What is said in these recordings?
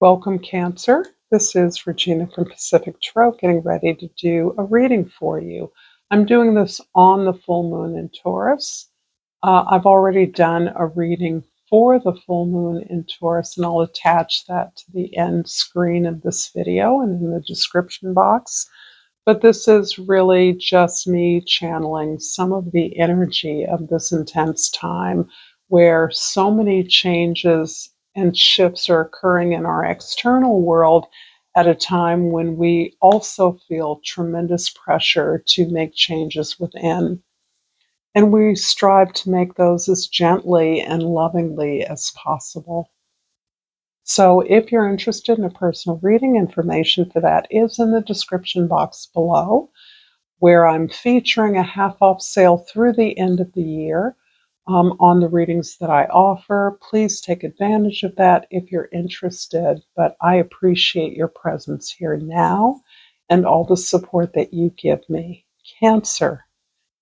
Welcome, Cancer. This is Regina from Pacific Tarot getting ready to do a reading for you. I'm doing this on the full moon in Taurus. I've already done a reading for the full moon in Taurus, and I'll attach that to the end screen of this video and in the description box. But this is really just me channeling some of the energy of this intense time where so many changes and shifts are occurring in our external world at a time when we also feel tremendous pressure to make changes within. And we strive to make those as gently and lovingly as possible. So if you're interested in a personal reading, information for that is in the description box below, where I'm featuring a half-off sale through the end of the year on the readings that I offer. Please take advantage of that if you're interested, but I appreciate your presence here now and all the support that you give me. Cancer,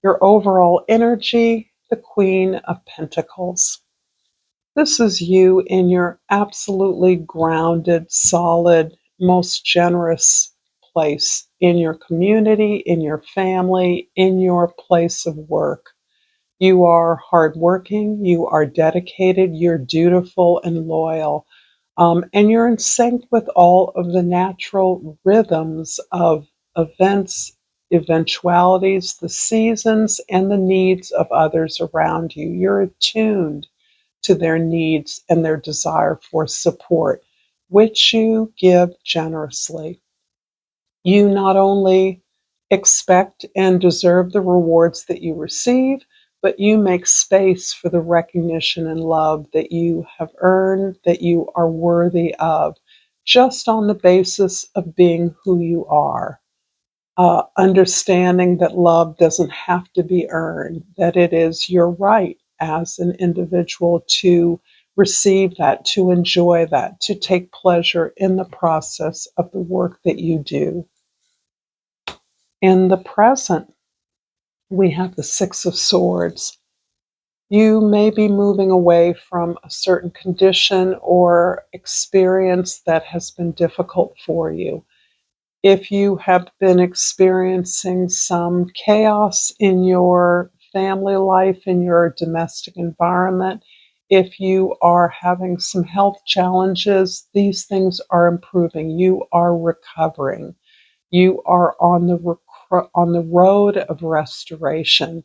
your overall energy, the Queen of Pentacles. This is you in your absolutely grounded, solid, most generous place in your community, in your family, in your place of work. You are hardworking, you are dedicated, you're dutiful and loyal, and you're in sync with all of the natural rhythms of events, eventualities, the seasons, and the needs of others around you. You're attuned to their needs and their desire for support, which you give generously. You not only expect and deserve the rewards that you receive, but you make space for the recognition and love that you have earned, that you are worthy of, just on the basis of being who you are. Understanding that love doesn't have to be earned, that it is your right as an individual to receive that, to enjoy that, to take pleasure in the process of the work that you do. In the present, we have the Six of Swords. You may be moving away from a certain condition or experience that has been difficult for you. If you have been experiencing some chaos in your family life, in your domestic environment, if you are having some health challenges, these things are improving. You are recovering. You are on the road of restoration.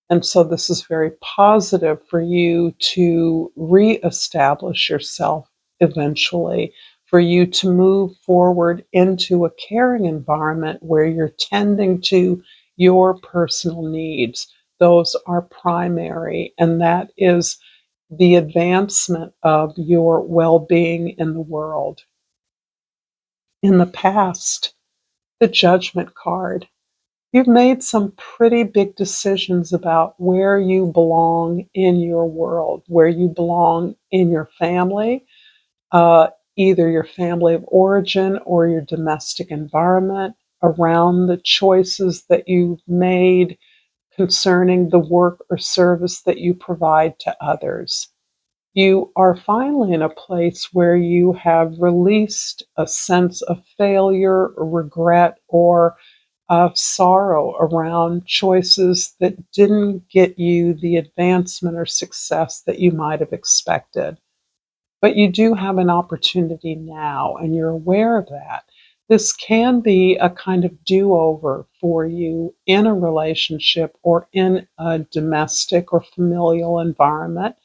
And so this is very positive for you to reestablish yourself eventually, for you to move forward into a caring environment where you're tending to your personal needs. Those are primary, and that is the advancement of your well-being in the world. In the past, the Judgment card. You've made some pretty big decisions about where you belong in your world, where you belong in your family, uh, either your family of origin or your domestic environment, around the choices that you've made concerning the work or service that you provide to others. You are finally in a place where you have released a sense of failure, or regret, or of sorrow around choices that didn't get you the advancement or success that you might have expected. But you do have an opportunity now, and you're aware of that. This can be a kind of do-over for you in a relationship or in a domestic or familial environment.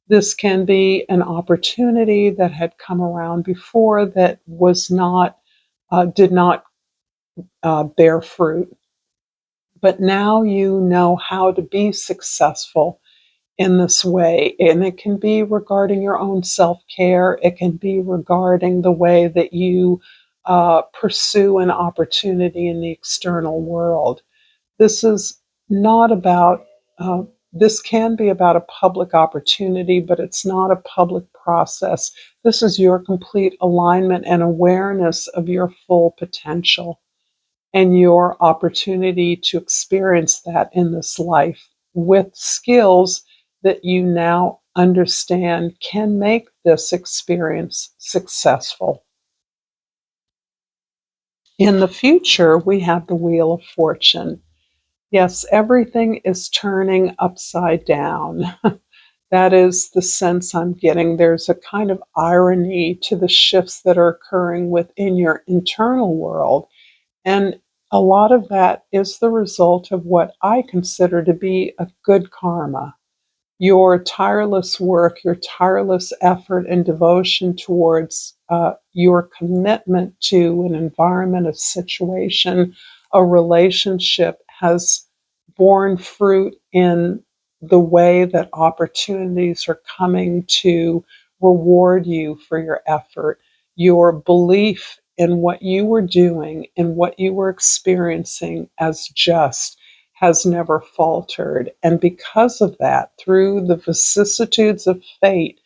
This can be an opportunity that had come around before that was not, did not bear fruit. But now you know how to be successful in this way. And it can be regarding your own self-care. It can be regarding the way that you pursue an opportunity in the external world. This is not about, this can be about a public opportunity, but it's not a public process. This is your complete alignment and awareness of your full potential and your opportunity to experience that in this life with skills that you now understand can make this experience successful. In the future, we have the Wheel of Fortune. Yes, everything is turning upside down. That is the sense I'm getting. There's a kind of irony to the shifts that are occurring within your internal world. And a lot of that is the result of what I consider to be a good karma. Your tireless work, your tireless effort and devotion towards your commitment to an environment, a situation, a relationship has borne fruit in the way that opportunities are coming to reward you for your effort. Your belief in what you were doing and what you were experiencing as just has never faltered. And because of that, through the vicissitudes of fate,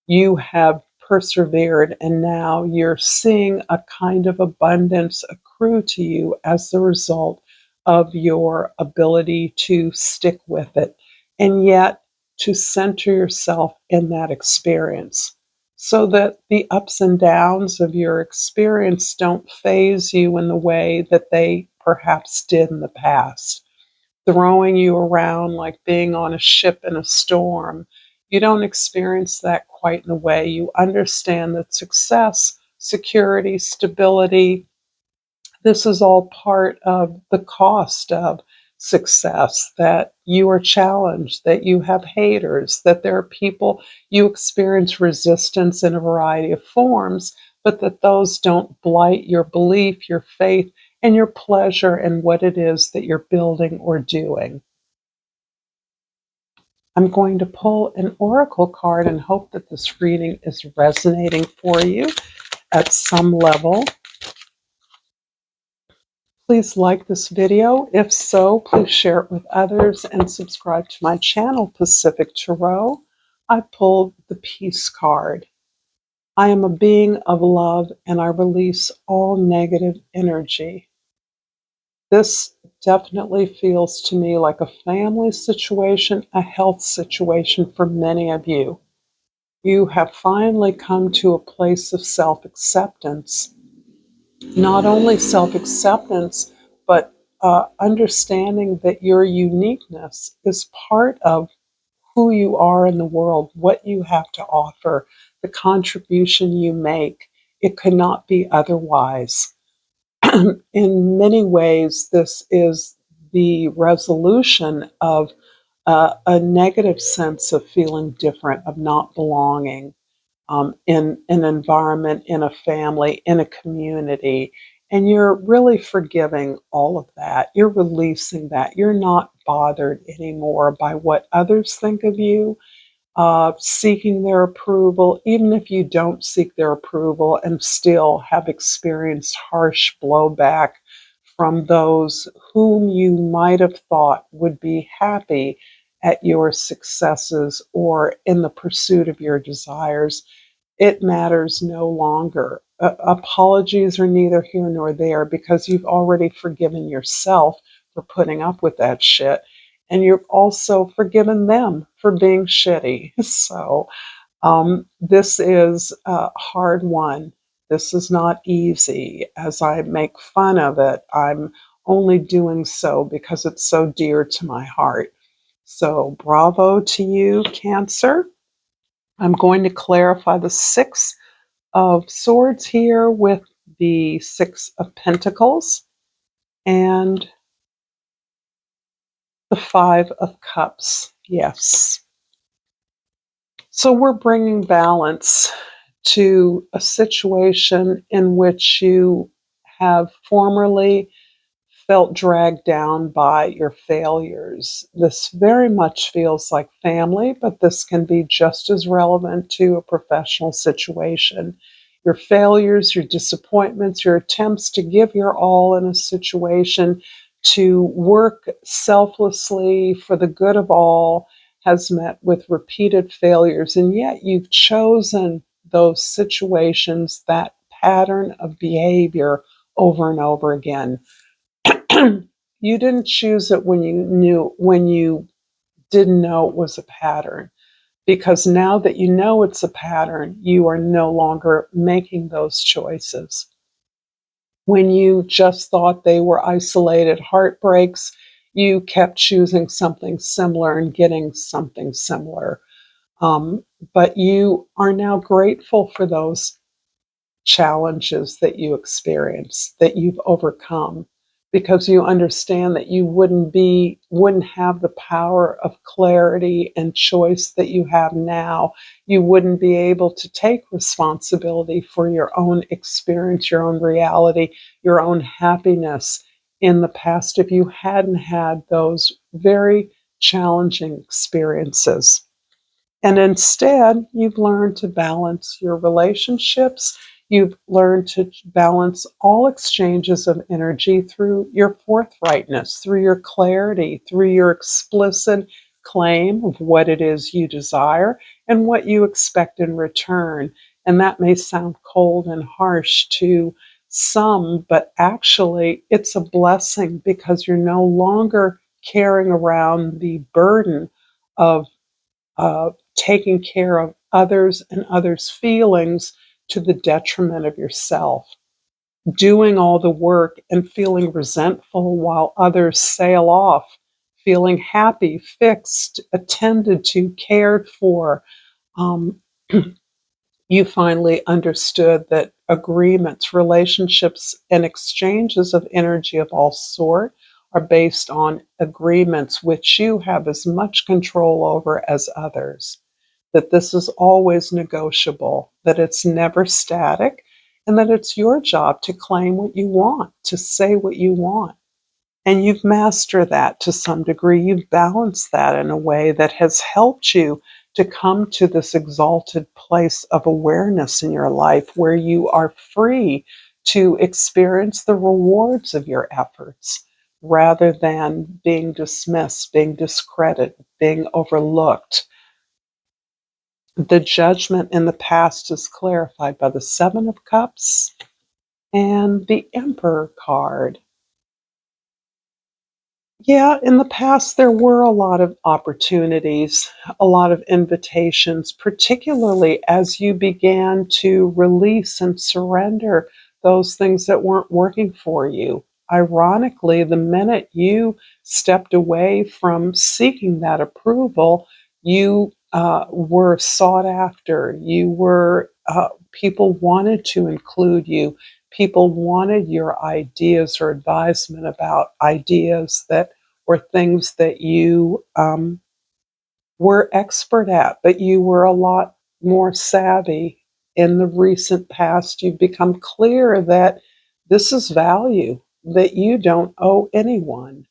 you have persevered, and now you're seeing a kind of abundance accrue to you as the result of your ability to stick with it and yet to center yourself in that experience so that the ups and downs of your experience don't phase you in the way that they perhaps did in the past, throwing you around like being on a ship in a storm. You don't experience that quite in a way. You understand that success, security, stability, this is all part of the cost of success, that you are challenged, that you have haters, that there are people, you experience resistance in a variety of forms, but that those don't blight your belief, your faith, and your pleasure in what it is that you're building or doing. I'm going to pull an oracle card and hope that this reading is resonating for you at some level. Please like this video. If so, please share it with others and subscribe to my channel, Pacific Tarot. I pulled the Peace card. I am a being of love and I release all negative energy. This definitely feels to me like a family situation, a health situation for many of you. You have finally come to a place of self-acceptance. Not only self-acceptance, but understanding that your uniqueness is part of who you are in the world, what you have to offer, the contribution you make. It could not be otherwise. In many ways, this is the resolution of a negative sense of feeling different, of not belonging in an environment, in a family, in a community. And you're really forgiving all of that. You're releasing that. You're not bothered anymore by what others think of you, seeking their approval, even if you don't seek their approval and still have experienced harsh blowback from those whom you might have thought would be happy at your successes or in the pursuit of your desires. It matters no longer. Apologies are neither here nor there because you've already forgiven yourself for putting up with that shit. And you've also forgiven them for being shitty. So this is a hard one. This is not easy. As I make fun of it, I'm only doing so because it's so dear to my heart. So bravo to you, Cancer. I'm going to clarify the Six of Swords here with the Six of Pentacles and the Five of Cups. Yes. So we're bringing balance to a situation in which you have formerly felt dragged down by your failures. This very much feels like family, but this can be just as relevant to a professional situation. Your failures, your disappointments, your attempts to give your all in a situation, to work selflessly for the good of all, has met with repeated failures, and yet you've chosen those situations, that pattern of behavior over and over again. You didn't choose it when you didn't know it was a pattern. because now that you know it's a pattern, you are no longer making those choices. When you just thought they were isolated heartbreaks, you kept choosing something similar and getting something similar. Um, but you are now grateful for those challenges that you experience, that you've overcome, because you understand that you wouldn't have the power of clarity and choice that you have now. You wouldn't be able to take responsibility for your own experience, your own reality, your own happiness in the past if you hadn't had those very challenging experiences. And instead, you've learned to balance your relationships. You've learned to balance all exchanges of energy through your forthrightness, through your clarity, through your explicit claim of what it is you desire and what you expect in return. And that may sound cold and harsh to some, but actually, it's a blessing because you're no longer carrying around the burden of taking care of others and others' feelings to the detriment of yourself. Doing all the work and feeling resentful while others sail off, feeling happy, fixed, attended to, cared for. Um, you finally understood that agreements, relationships, and exchanges of energy of all sort are based on agreements which you have as much control over as others, that this is always negotiable, that it's never static, and that it's your job to claim what you want, to say what you want. And you've mastered that to some degree. You've balanced that in a way that has helped you to come to this exalted place of awareness in your life where you are free to experience the rewards of your efforts rather than being dismissed, being discredited, being overlooked. The judgment in the past is clarified by the Seven of Cups and the Emperor card. Yeah, in the past, there were a lot of opportunities, a lot of invitations, particularly as you began to release and surrender those things that weren't working for you. Ironically, the minute you stepped away from seeking that approval, you were sought after. People wanted to include you. People wanted your ideas or advisement about ideas that or things that you were expert at, but you were a lot more savvy. In the recent past, you've become clear that this is value that you don't owe anyone.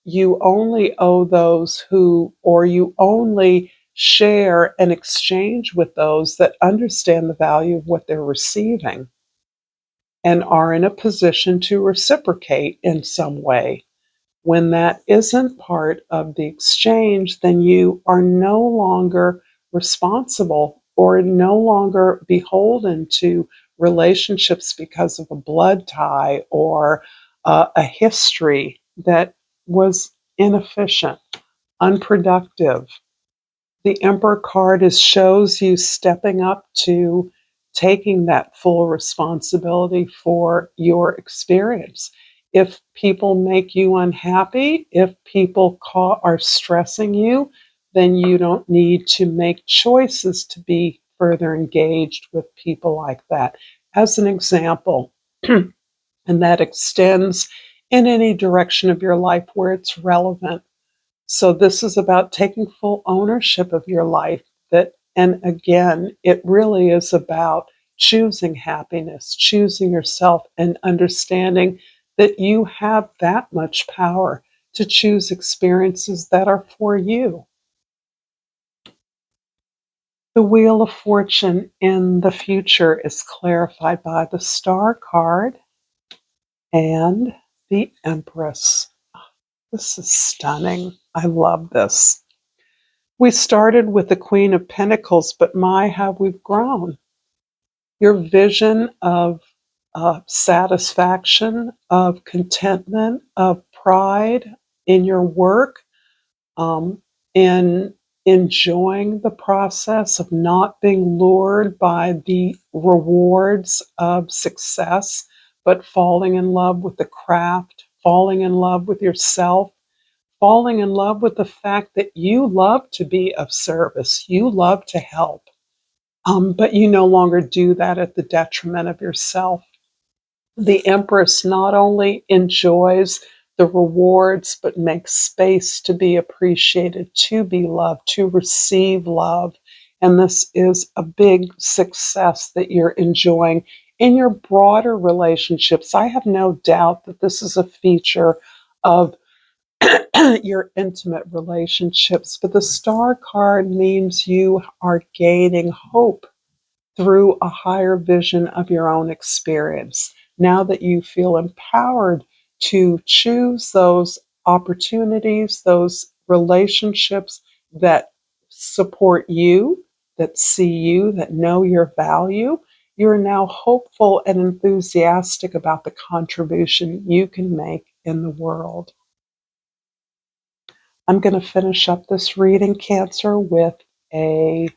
You only owe those who, or you only share and exchange with those that understand the value of what they're receiving and are in a position to reciprocate in some way. When that isn't part of the exchange, then you are no longer responsible or no longer beholden to relationships because of a blood tie or a history that was inefficient, unproductive. The Emperor card shows you stepping up to taking that full responsibility for your experience. If people make you unhappy, if people are stressing you, then you don't need to make choices to be further engaged with people like that. As an example, and that extends in any direction of your life where it's relevant. So this is about taking full ownership of your life, that and again, it really is about choosing happiness, choosing yourself and understanding that you have that much power to choose experiences that are for you. The Wheel of Fortune in the future is clarified by the Star card and the Empress. This is stunning. I love this. We started with the Queen of Pentacles, but my, how we've grown. Your vision of satisfaction, of contentment, of pride in your work, in enjoying the process of not being lured by the rewards of success, but falling in love with the craft, falling in love with yourself, falling in love with the fact that you love to be of service, you love to help, but you no longer do that at the detriment of yourself. The Empress not only enjoys the rewards, but makes space to be appreciated, to be loved, to receive love. And this is a big success that you're enjoying in your broader relationships. I have no doubt that this is a feature of your intimate relationships, but the Star card means you are gaining hope through a higher vision of your own experience. Now that you feel empowered to choose those opportunities, those relationships that support you, that see you, that know your value, you're now hopeful and enthusiastic about the contribution you can make in the world. I'm going to finish up this reading, Cancer, with a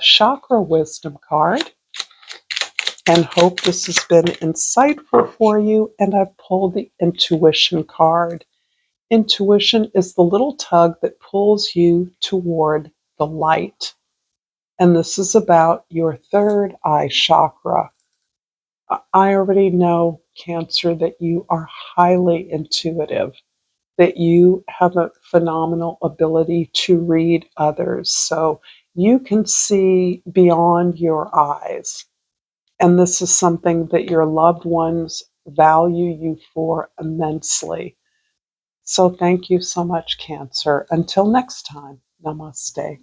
chakra wisdom card, and hope this has been insightful for you. And I've pulled the intuition card. Intuition is the little tug that pulls you toward the light. And this is about your third eye chakra. I already know, Cancer, that you are highly intuitive, that you have a phenomenal ability to read others. So you can see beyond your eyes. And this is something that your loved ones value you for immensely. So thank you so much, Cancer. Until next time, namaste.